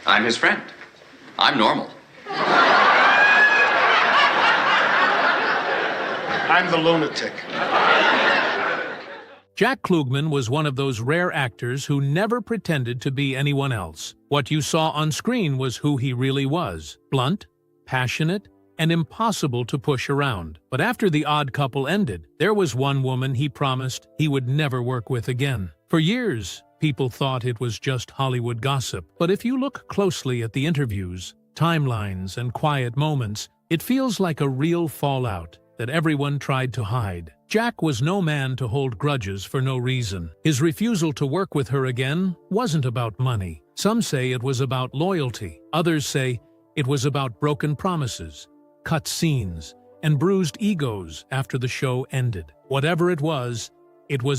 I'm his friend. I'm normal. I'm the lunatic. Jack Klugman was one of those rare actors who never pretended to be anyone else. What you saw on screen was who he really was: blunt, passionate, and impossible to push around. But after The Odd Couple ended, there was one woman he promised he would never work with again. For years, people thought it was just Hollywood gossip. But if you look closely at the interviews, timelines, and quiet moments, it feels like a real fallout that everyone tried to hide. Jack was no man to hold grudges for no reason. His refusal to work with her again wasn't about money. Some say it was about loyalty. Others say it was about broken promises, cut scenes, and bruised egos after the show ended. Whatever it was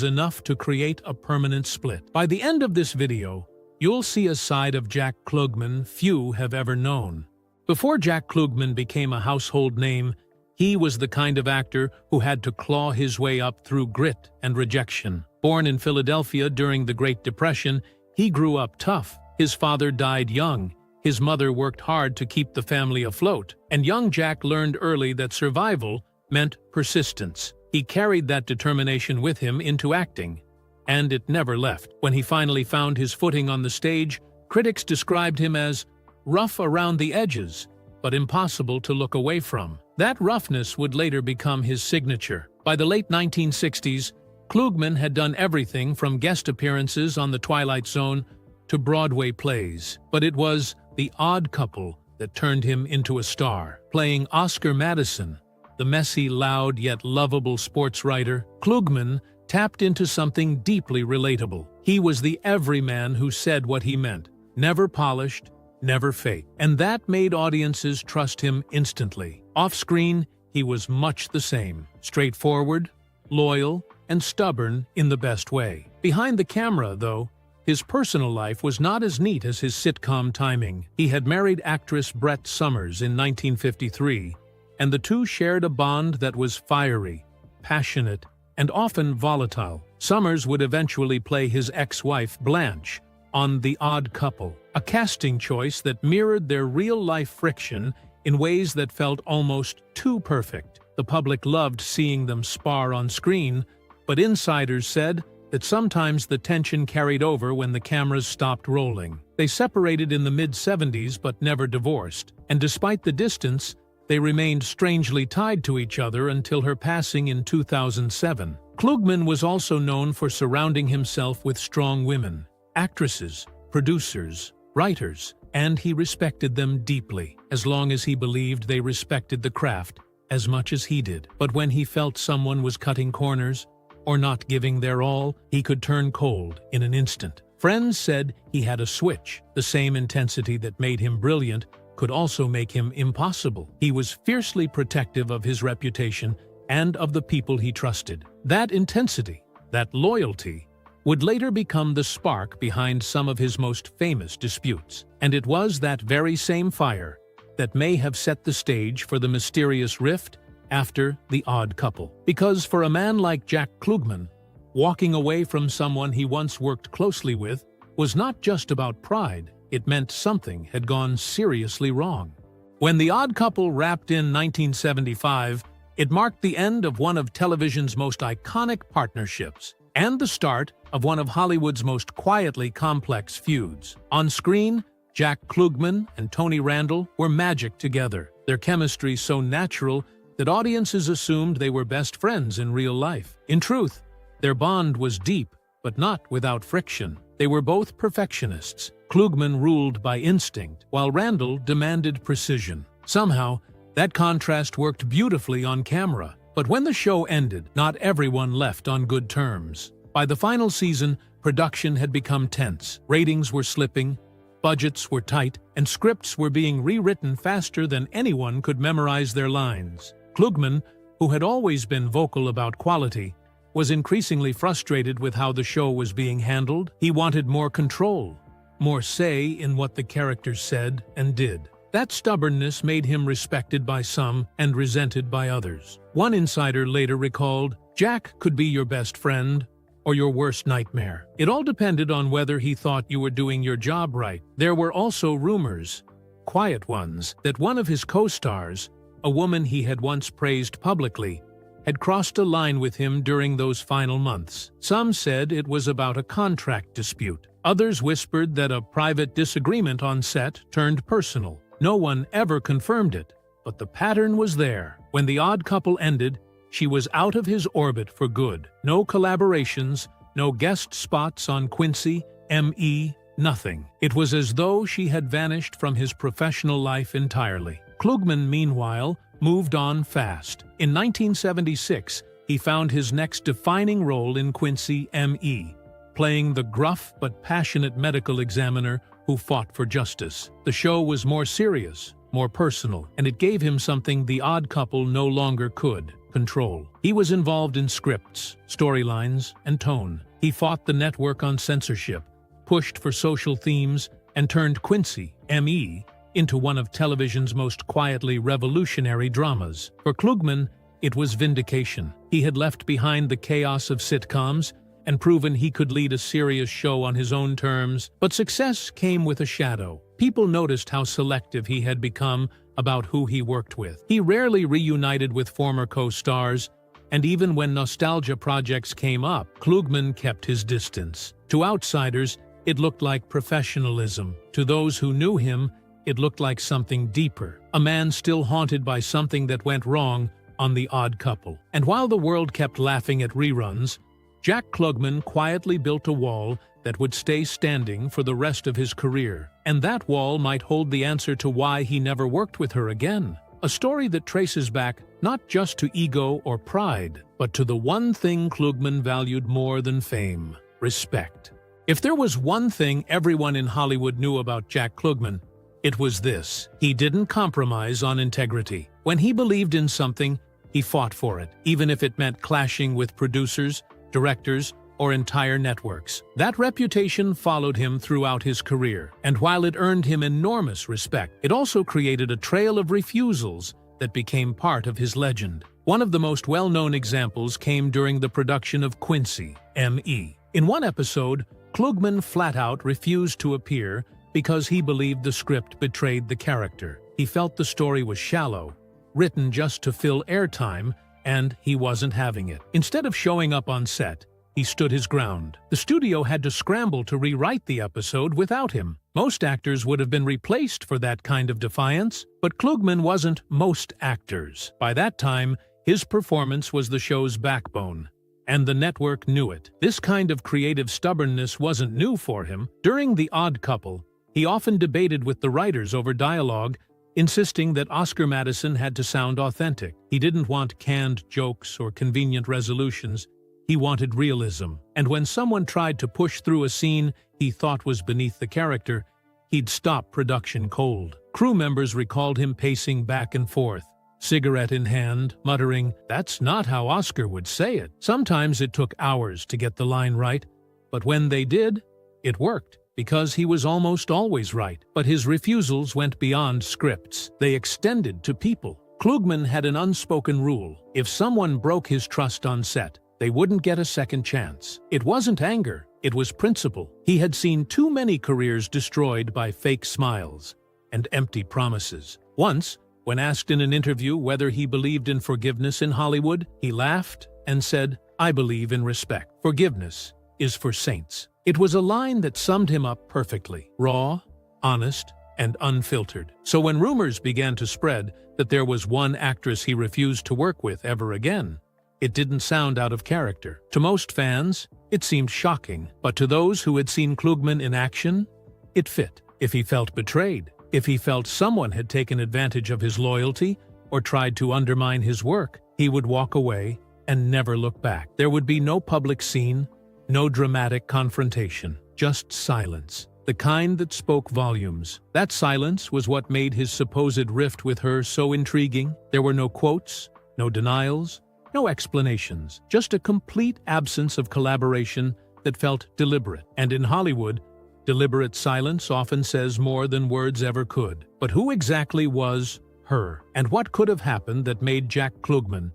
enough to create a permanent split. By the end of this video, you'll see a side of Jack Klugman few have ever known. Before Jack Klugman became a household name, he was the kind of actor who had to claw his way up through grit and rejection. Born in Philadelphia during the Great Depression, he grew up tough. His father died young. His mother worked hard to keep the family afloat. And young Jack learned early that survival meant persistence. He carried that determination with him into acting, and it never left. When he finally found his footing on the stage, critics described him as rough around the edges, but impossible to look away from. That roughness would later become his signature. By the late 1960s, Klugman had done everything from guest appearances on The Twilight Zone to Broadway plays. But it was The Odd Couple that turned him into a star. Playing Oscar Madison, the messy, loud, yet lovable sports writer, Klugman tapped into something deeply relatable. He was the everyman who said what he meant, never polished, never fake. And that made audiences trust him instantly. Off-screen, he was much the same. Straightforward, loyal, and stubborn in the best way. Behind the camera, though, his personal life was not as neat as his sitcom timing. He had married actress Brett Somers in 1953, and the two shared a bond that was fiery, passionate, and often volatile. Somers would eventually play his ex-wife, Blanche, on The Odd Couple, a casting choice that mirrored their real-life friction in ways that felt almost too perfect. The public loved seeing them spar on screen, but insiders said that sometimes the tension carried over when the cameras stopped rolling. They separated in the mid-70s but never divorced, and despite the distance, they remained strangely tied to each other until her passing in 2007. Klugman was also known for surrounding himself with strong women, actresses, producers, writers, and he respected them deeply, as long as he believed they respected the craft as much as he did. But when he felt someone was cutting corners or not giving their all, he could turn cold in an instant. Friends said he had a switch. The same intensity that made him brilliant could also make him impossible. He was fiercely protective of his reputation and of the people he trusted. That intensity, that loyalty, would later become the spark behind some of his most famous disputes. And it was that very same fire that may have set the stage for the mysterious rift after The Odd Couple. Because for a man like Jack Klugman, walking away from someone he once worked closely with was not just about pride. It meant something had gone seriously wrong. When The Odd Couple wrapped in 1975, it marked the end of one of television's most iconic partnerships and the start of one of Hollywood's most quietly complex feuds. On screen, Jack Klugman and Tony Randall were magic together, their chemistry so natural that audiences assumed they were best friends in real life. In truth, their bond was deep, but not without friction. They were both perfectionists. Klugman ruled by instinct, while Randall demanded precision. Somehow, that contrast worked beautifully on camera. But when the show ended, not everyone left on good terms. By the final season, production had become tense. Ratings were slipping, budgets were tight, and scripts were being rewritten faster than anyone could memorize their lines. Klugman, who had always been vocal about quality, was increasingly frustrated with how the show was being handled. He wanted more control, more say in what the characters said and did. That stubbornness made him respected by some and resented by others. One insider later recalled, "Jack could be your best friend or your worst nightmare. It all depended on whether he thought you were doing your job right. There were also rumors, quiet ones, that one of his co-stars, a woman he had once praised publicly, had crossed a line with him during those final months. Some said it was about a contract dispute. Others whispered that a private disagreement on set turned personal. No one ever confirmed it, but the pattern was there. When The Odd Couple ended, she was out of his orbit for good. No collaborations, no guest spots on Quincy, M.E., nothing. It was as though she had vanished from his professional life entirely. Klugman, meanwhile, moved on fast. In 1976, he found his next defining role in Quincy, M.E., playing the gruff but passionate medical examiner who fought for justice. The show was more serious, more personal, and it gave him something The Odd Couple no longer could: control. He was involved in scripts, storylines, and tone. He fought the network on censorship, pushed for social themes, and turned Quincy, M.E., into one of television's most quietly revolutionary dramas. For Klugman, it was vindication. He had left behind the chaos of sitcoms and proven he could lead a serious show on his own terms, but success came with a shadow. People noticed how selective he had become about who he worked with. He rarely reunited with former co-stars, and even when nostalgia projects came up, Klugman kept his distance. To outsiders, it looked like professionalism. To those who knew him, it looked like something deeper. A man still haunted by something that went wrong on The Odd Couple. And while the world kept laughing at reruns, Jack Klugman quietly built a wall that would stay standing for the rest of his career. And that wall might hold the answer to why he never worked with her again. A story that traces back not just to ego or pride, but to the one thing Klugman valued more than fame: respect. If there was one thing everyone in Hollywood knew about Jack Klugman, it was this: he didn't compromise on integrity. When he believed in something, he fought for it, even if it meant clashing with producers, directors, or entire networks. That reputation followed him throughout his career, and while it earned him enormous respect, it also created a trail of refusals that became part of his legend. One of the most well-known examples came during the production of Quincy, M.E. In one episode, Klugman flat-out refused to appear because he believed the script betrayed the character. He felt the story was shallow, written just to fill airtime, and he wasn't having it. Instead of showing up on set, he stood his ground. The studio had to scramble to rewrite the episode without him. Most actors would have been replaced for that kind of defiance, but Klugman wasn't most actors. By that time, his performance was the show's backbone, and the network knew it. This kind of creative stubbornness wasn't new for him. During The Odd Couple, he often debated with the writers over dialogue, insisting that Oscar Madison had to sound authentic. He didn't want canned jokes or convenient resolutions. He wanted realism. And when someone tried to push through a scene he thought was beneath the character, he'd stop production cold. Crew members recalled him pacing back and forth, cigarette in hand, muttering, "That's not how Oscar would say it." Sometimes it took hours to get the line right, but when they did, it worked, because he was almost always right. But his refusals went beyond scripts. They extended to people. Klugman had an unspoken rule: if someone broke his trust on set, they wouldn't get a second chance. It wasn't anger, it was principle. He had seen too many careers destroyed by fake smiles and empty promises. Once, when asked in an interview whether he believed in forgiveness in Hollywood, he laughed and said, "I believe in respect. Forgiveness is for saints." It was a line that summed him up perfectly: raw, honest, and unfiltered. So when rumors began to spread that there was one actress he refused to work with ever again, it didn't sound out of character. To most fans, it seemed shocking, but to those who had seen Klugman in action, it fit. If he felt betrayed, if he felt someone had taken advantage of his loyalty or tried to undermine his work, he would walk away and never look back. There would be no public scene, no dramatic confrontation, just silence, the kind that spoke volumes. That silence was what made his supposed rift with her so intriguing. There were no quotes, no denials, no explanations, just a complete absence of collaboration that felt deliberate. And in Hollywood, deliberate silence often says more than words ever could. But who exactly was her? And what could have happened that made Jack Klugman,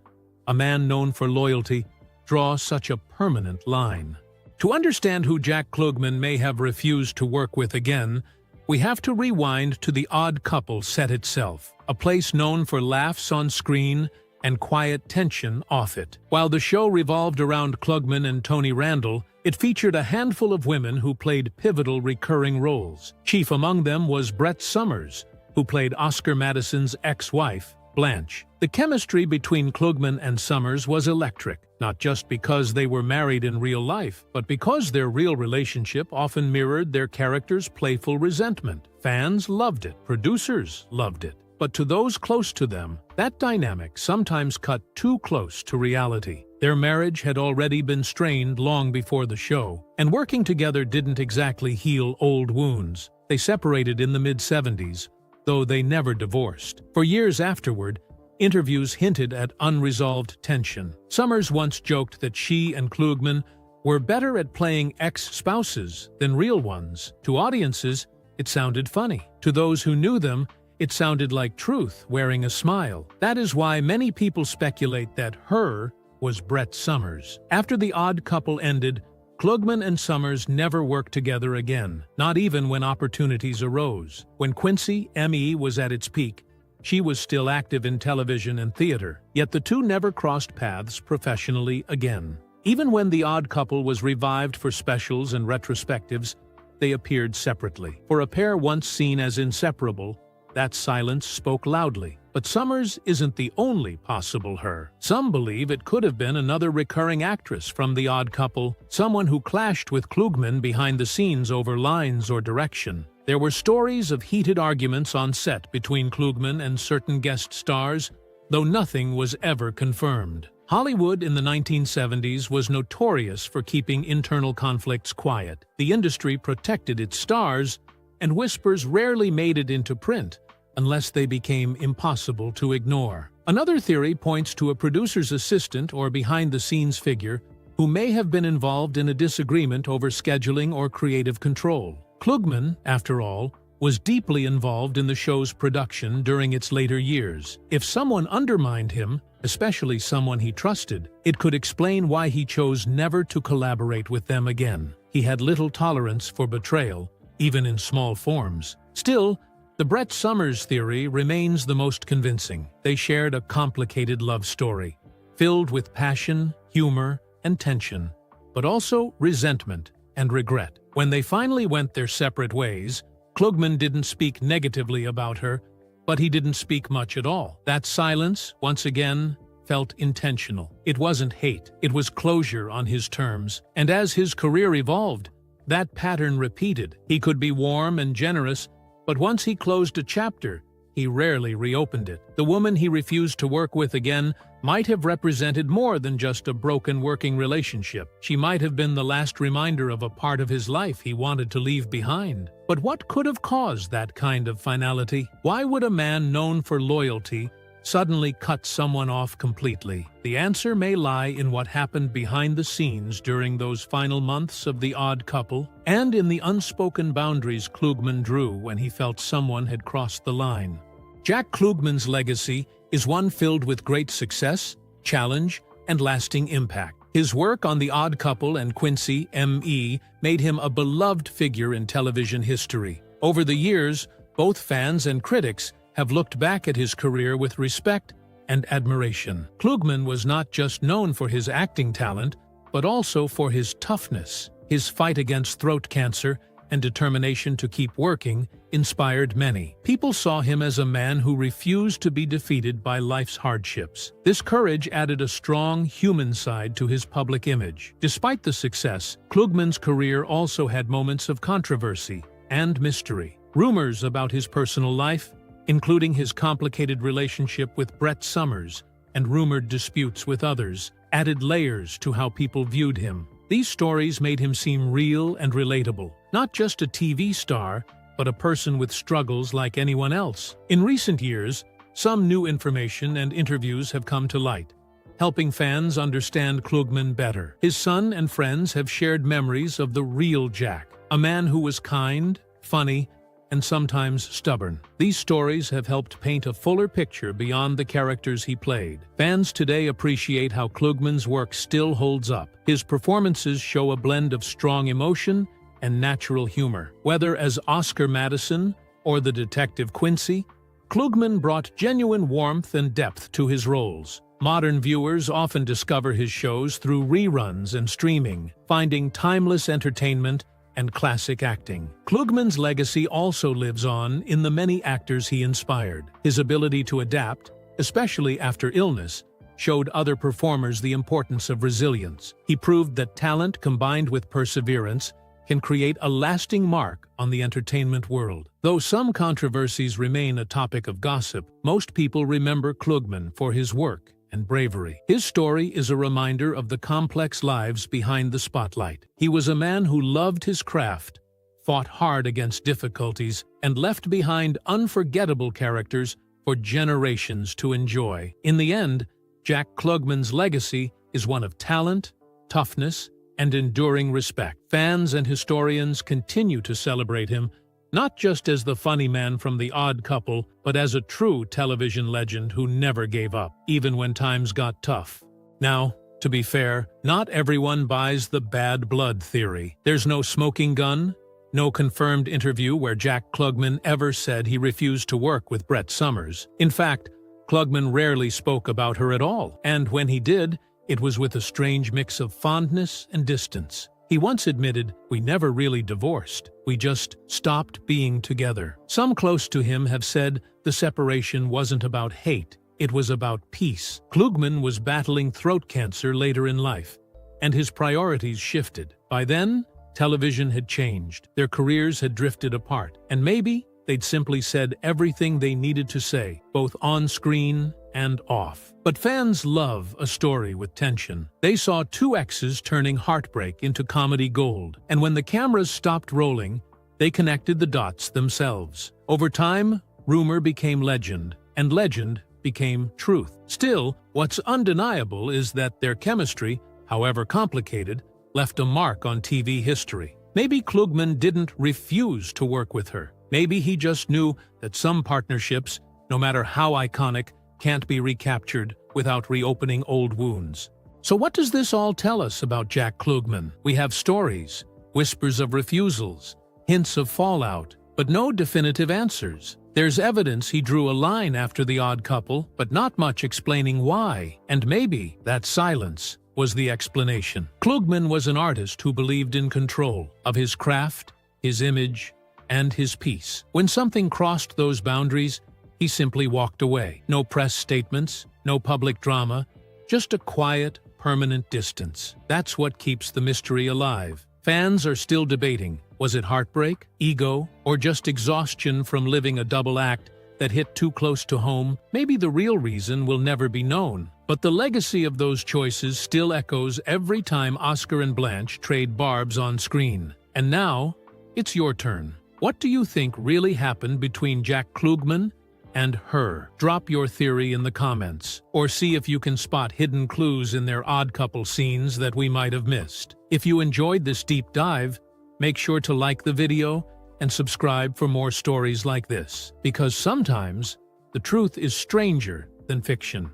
a man known for loyalty, draw such a permanent line? To understand who Jack Klugman may have refused to work with again, we have to rewind to the Odd Couple set itself, a place known for laughs on screen and quiet tension off it. While the show revolved around Klugman and Tony Randall, it featured a handful of women who played pivotal recurring roles. Chief among them was Brett Somers, who played Oscar Madison's ex-wife, Blanche. The chemistry between Klugman and Somers was electric, not just because they were married in real life, but because their real relationship often mirrored their characters' playful resentment. Fans loved it, producers loved it. But to those close to them, that dynamic sometimes cut too close to reality. Their marriage had already been strained long before the show, and working together didn't exactly heal old wounds. They separated in the mid-70s, though they never divorced. For years afterward, interviews hinted at unresolved tension. Somers once joked that she and Klugman were better at playing ex-spouses than real ones. To audiences, it sounded funny. To those who knew them, it sounded like truth wearing a smile. That is why many people speculate that her was Brett Somers. After The Odd Couple ended, Klugman and Somers never worked together again, not even when opportunities arose. When Quincy M.E. was at its peak, she was still active in television and theater, yet the two never crossed paths professionally again. Even when The Odd Couple was revived for specials and retrospectives, they appeared separately. For a pair once seen as inseparable, that silence spoke loudly. But Somers isn't the only possible her. Some believe it could have been another recurring actress from The Odd Couple, someone who clashed with Klugman behind the scenes over lines or direction. There were stories of heated arguments on set between Klugman and certain guest stars, though nothing was ever confirmed. Hollywood in the 1970s was notorious for keeping internal conflicts quiet. The industry protected its stars, and whispers rarely made it into print, unless they became impossible to ignore. Another theory points to a producer's assistant or behind-the-scenes figure who may have been involved in a disagreement over scheduling or creative control. Klugman, after all, was deeply involved in the show's production during its later years. If someone undermined him, especially someone he trusted, it could explain why he chose never to collaborate with them again. He had little tolerance for betrayal, even in small forms. Still, the Brett Somers theory remains the most convincing. They shared a complicated love story, filled with passion, humor, and tension, but also resentment and regret. When they finally went their separate ways, Klugman didn't speak negatively about her, but he didn't speak much at all. That silence, once again, felt intentional. It wasn't hate, it was closure on his terms. And as his career evolved, that pattern repeated. He could be warm and generous, but once he closed a chapter, he rarely reopened it. The woman he refused to work with again might have represented more than just a broken working relationship. She might have been the last reminder of a part of his life he wanted to leave behind. But what could have caused that kind of finality? Why would a man known for loyalty suddenly cut someone off completely? The answer may lie in what happened behind the scenes during those final months of The Odd Couple, and in the unspoken boundaries Klugman drew when he felt someone had crossed the line. Jack Klugman's legacy is one filled with great success, challenge, and lasting impact. His work on The Odd Couple and Quincy M.E. made him a beloved figure in television history. Over the years, both fans and critics have looked back at his career with respect and admiration. Klugman was not just known for his acting talent, but also for his toughness. His fight against throat cancer and determination to keep working inspired many. People saw him as a man who refused to be defeated by life's hardships. This courage added a strong human side to his public image. Despite the success, Klugman's career also had moments of controversy and mystery. Rumors about his personal life, including his complicated relationship with Brett Somers and rumored disputes with others, added layers to how people viewed him. These stories made him seem real and relatable, not just a TV star, but a person with struggles like anyone else. In recent years, some new information and interviews have come to light, helping fans understand Klugman better. His son and friends have shared memories of the real Jack, a man who was kind, funny, and sometimes stubborn. These stories have helped paint a fuller picture beyond the characters he played. Fans today appreciate how Klugman's work still holds up. His performances show a blend of strong emotion and natural humor. Whether as Oscar Madison or the Detective Quincy, Klugman brought genuine warmth and depth to his roles. Modern viewers often discover his shows through reruns and streaming, finding timeless entertainment and classic acting. Klugman's legacy also lives on in the many actors he inspired. His ability to adapt, especially after illness, showed other performers the importance of resilience. He proved that talent combined with perseverance can create a lasting mark on the entertainment world. Though some controversies remain a topic of gossip, most people remember Klugman for his work and bravery. His story is a reminder of the complex lives behind the spotlight. He was a man who loved his craft, fought hard against difficulties, and left behind unforgettable characters for generations to enjoy. In the end, Jack Klugman's legacy is one of talent, toughness, and enduring respect. Fans and historians continue to celebrate him, not just as the funny man from The Odd Couple, but as a true television legend who never gave up, even when times got tough. Now, to be fair, not everyone buys the bad blood theory. There's no smoking gun, no confirmed interview where Jack Klugman ever said he refused to work with Brett Summers. In fact, Klugman rarely spoke about her at all, and when he did, it was with a strange mix of fondness and distance. He once admitted, "We never really divorced. We just stopped being together." Some close to him have said the separation wasn't about hate, it was about peace. Klugman was battling throat cancer later in life, and his priorities shifted. By then, television had changed, their careers had drifted apart, and maybe they'd simply said everything they needed to say, both on screen and off. But fans love a story with tension. They saw two exes turning heartbreak into comedy gold, and when the cameras stopped rolling, they connected the dots themselves. Over time, rumor became legend, and legend became truth. Still, what's undeniable is that their chemistry, however complicated, left a mark on TV history. Maybe Klugman didn't refuse to work with her. Maybe he just knew that some partnerships, no matter how iconic, can't be recaptured without reopening old wounds. So what does this all tell us about Jack Klugman? We have stories, whispers of refusals, hints of fallout, but no definitive answers. There's evidence he drew a line after The Odd Couple, but not much explaining why. And maybe that silence was the explanation. Klugman was an artist who believed in control of his craft, his image, and his peace. When something crossed those boundaries, he simply walked away. No press statements, no public drama, just a quiet, permanent distance. That's what keeps the mystery alive. Fans are still debating, was it heartbreak, ego, or just exhaustion from living a double act that hit too close to home? Maybe the real reason will never be known. But the legacy of those choices still echoes every time Oscar and Blanche trade barbs on screen. And now, it's your turn. What do you think really happened between Jack Klugman and her? Drop your theory in the comments, or see if you can spot hidden clues in their Odd Couple scenes that we might have missed. If you enjoyed this deep dive, make sure to like the video and subscribe for more stories like this, because sometimes the truth is stranger than fiction.